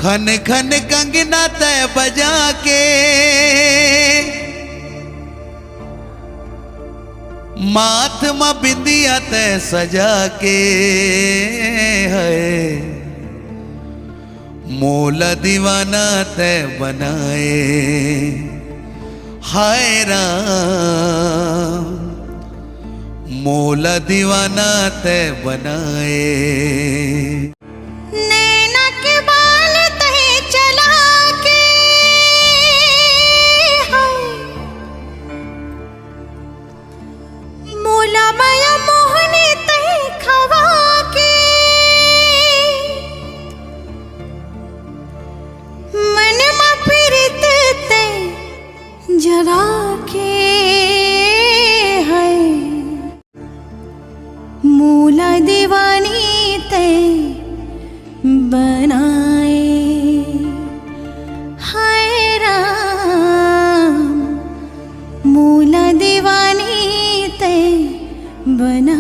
खन खन कंगना तय बजा के माथ में बिंदिया तय सजा के है मोला दीवाना तय बनाए हाय राम मोला दीवाना तय बनाए। नैना के बाल तय चला के मोला माया मोहने तय खवा के मन में प्रीत तय जगा के है मोला दीवानी तय बनाए हाय राम मोला दीवानी तय बना।